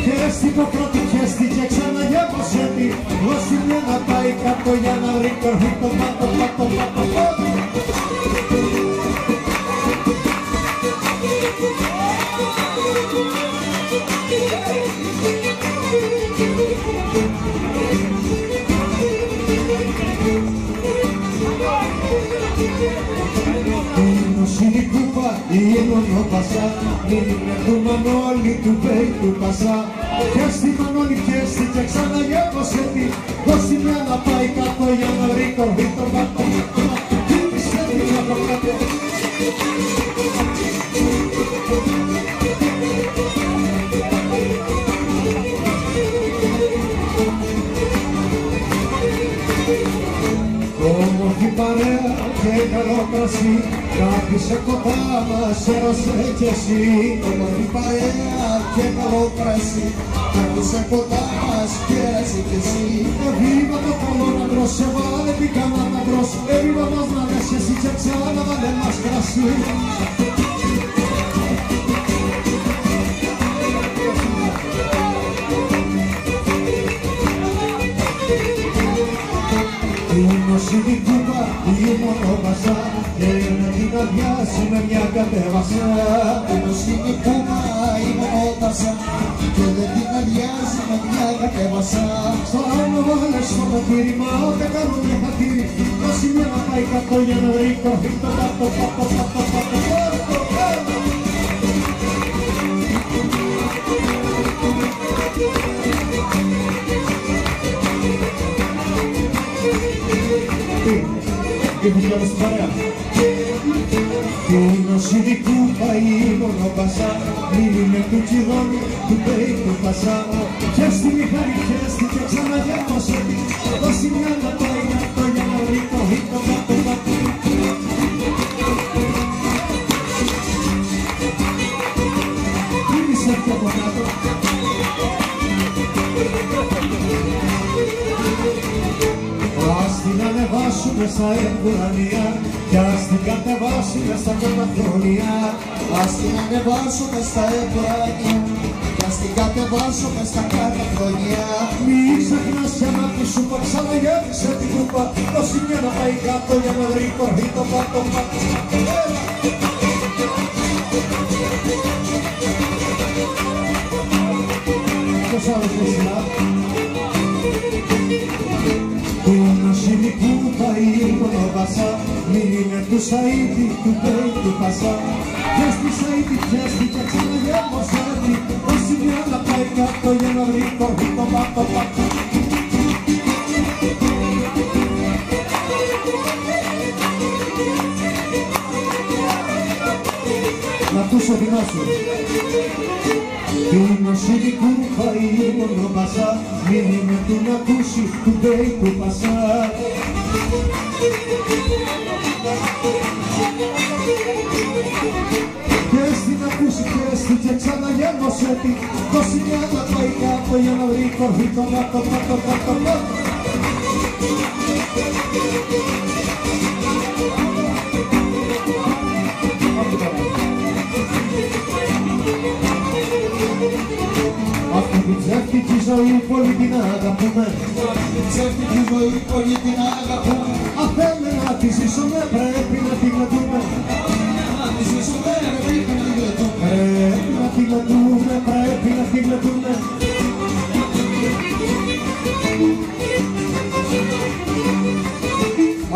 Και στην Ποκράτη και στην και ξαναγέμωσε τη, δώσει μια να πάει κάτω για να βρει κορφή το πάτο, πάτο, πάτο, πάτο. Είναι η κούπα, είναι ο Πασά, είναι του Μανώλη, του Μπέι, του Πασά. Και στη Μανώλη και στη και ξαναγέμωσε τη, δώσει μια να πάει κάτω για να βρει κορφή το πάτο. Κοίμησε τη από κάτω. Όμορφη παρέα και καλό κρασί, κάθισε κοντά μας, έρωσε κι εσύ. Όμορφη παρέα και καλό κρασί, κάθισε κοντά μας, έρωσε κι εσύ. Εβίβα το καλό να τρως, σε βάλε την κάμα να τρως, εβίβα μας να λες κι εσύ και ξανά βάλε μας κρασί. Είναι η κούπα, είναι ο Πασά, και με την καρδιά σου με μια κατέβασα. Είναι η κούπα, είναι ο Πασά, και με την καρδιά σου με μια κατέβασα. Σαν να βάλες στο ποτήρι, μα ούτε κάνουν μια χατήρι, δώσει μια να πάει κάτω για να βρει κορφή το πάτο, πάτο, πάτο, πάτο, πάτο, πάτο. Και που κάνω στην παρέα. Τίνος είναι η κούπα, είναι ο Πασά, είναι του Κιδόνι, του Μπέι, του Πασά. Και στη μηχανή και στη και ξαναγέμωσε τη, δώσει μια να πάει κάτω για να βρει κορφή το πάτο, πάτο. Κίνησε πιο από κάτω. Ας την ανεβάσουμε στα εμπουρανία κι ας την κατεβάσουμε στα καταφρόνια. Ας την ανεβάσουμε στα εμπουρανία κι ας την κατεβάσουμε στα καταφρόνια. Μη ξεχνάς για να τη σου πω ξαναγέμισε την κούπα, δώσει μια να πάει κάτω για να βρει κορφή το πάτο, πάτο. Ποιος άλλος με σειρά. Τίνος είναι η κούπα, είναι ο Πασά, είναι του Σαΐτη, του Μπέι, του Πασά. Και στη Σαΐτη πιάστη και ξαναγέμωσε τη, δώσει μια να πάει κάτω για να βρει κορφή το πάτο, πάτο. Να τους οδυνάσουν. Τίνος είναι η κούπα, είναι ο Πασά, είναι του να ακούσει, του Μπέι, του Πασά. Και στην ακούσει και στην και ξαναγέμωσε τη, δώσει μια να πάει κάτω για να βρει κορφή το πάτο, πάτο, πάτο, πάτο. Αυτή την ψεύτικη ζωή πολύ την αγαπούμε, Αυτή την ψεύτικη ζωή πολύ την αγαπούμε. αν θέλουμε να τη ζήσουμε πρέπει να τη γλεντούμε. Να τη ζήσουμε πρέπει να τη γλεντούμε. Πρέπει να τη γλεντούμε, πρέπει να τη γλεντούμε.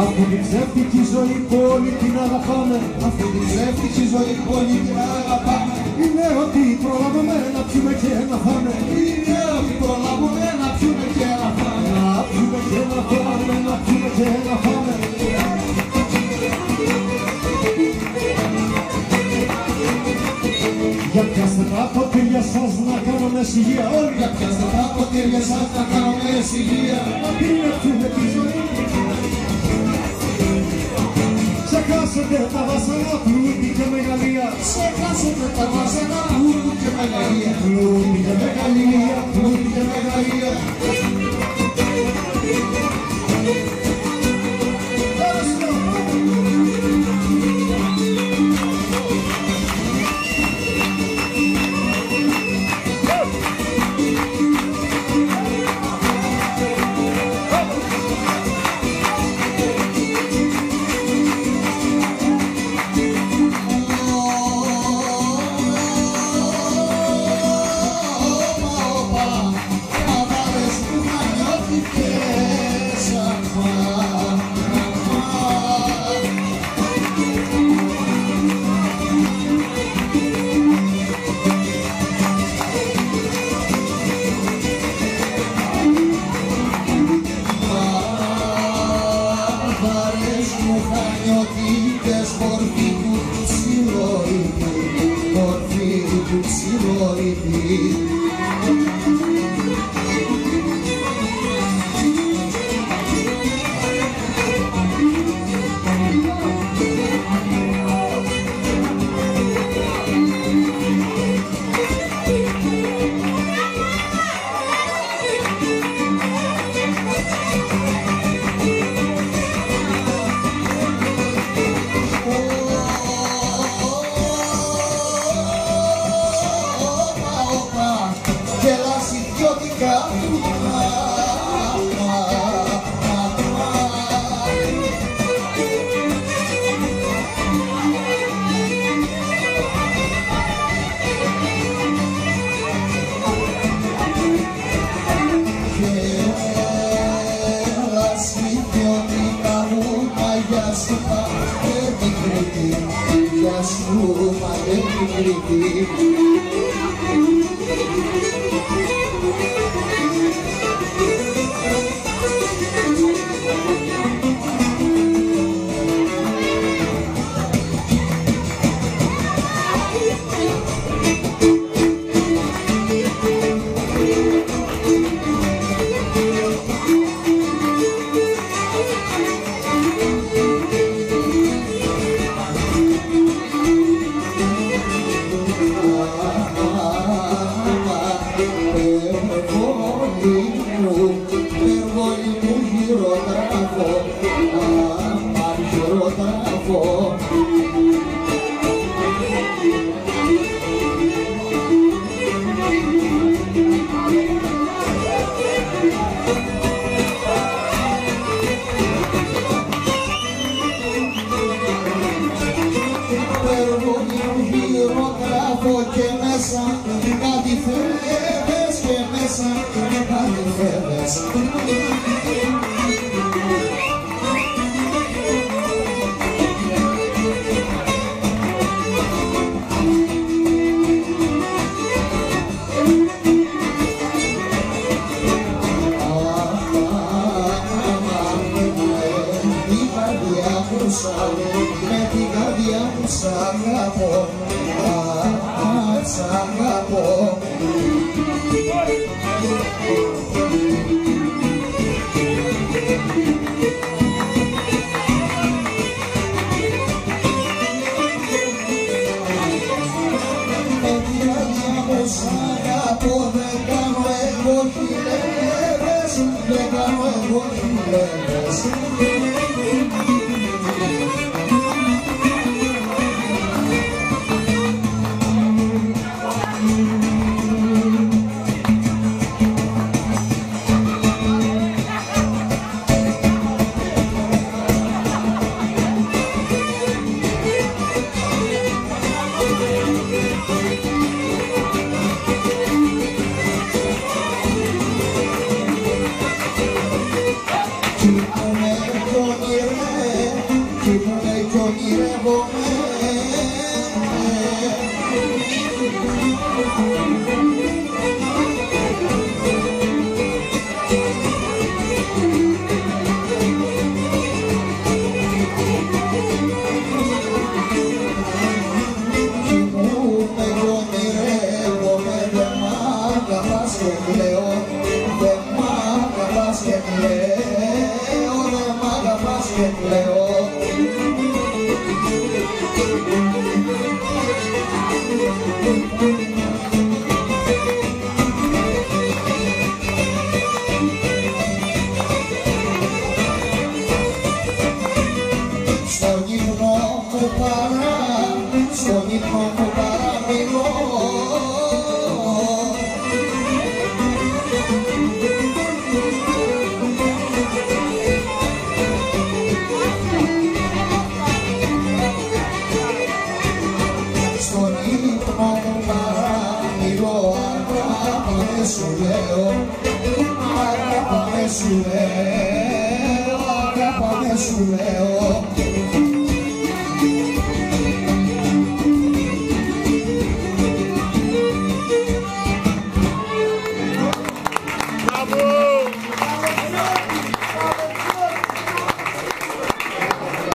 Αυτή την ψεύτικη ζωή πολύ την αγαπάμε, Αυτή την ψεύτικη ζωή πολύ την αγαπάμε. είναι ότι προλάβουμε να πιούμε και να φάμε. Είναι ότι προλάβουμε να πιούμε και να φάμε. Να πιούμε και να φάμε, να πιούμε και να φάμε. Για πιάστε τα ποτήρια σας να κάνουμε σιγεία όλοι. Για πιάστε τα ποτήρια σας να κάνουμε σιγεία. Να πίνετε τη ζωή. Ξεχάσετε τα βάσανα, πλούτη και μεγαλεία. Ξεχάσετε τα βάσανα, πλούτη και μεγαλεία. Πλούτη και μεγαλεία, Πλούτη και μεγαλεία. Κρήτη. Με την καρδιά μου σ' αγαπώ, σ' αγαπώ. Με την καρδιά μου σ' αγαπώ, δεν κάνω εγώ χιλιάδες, δεν κάνω εγώ χιλιάδες. Στον ύπνο μου παραμιλώ. Στον ύπνο μου παραμιλώ, αγάπαμε σου λέω, αγάπαμε σου λέω, αγάπαμε σου λέω.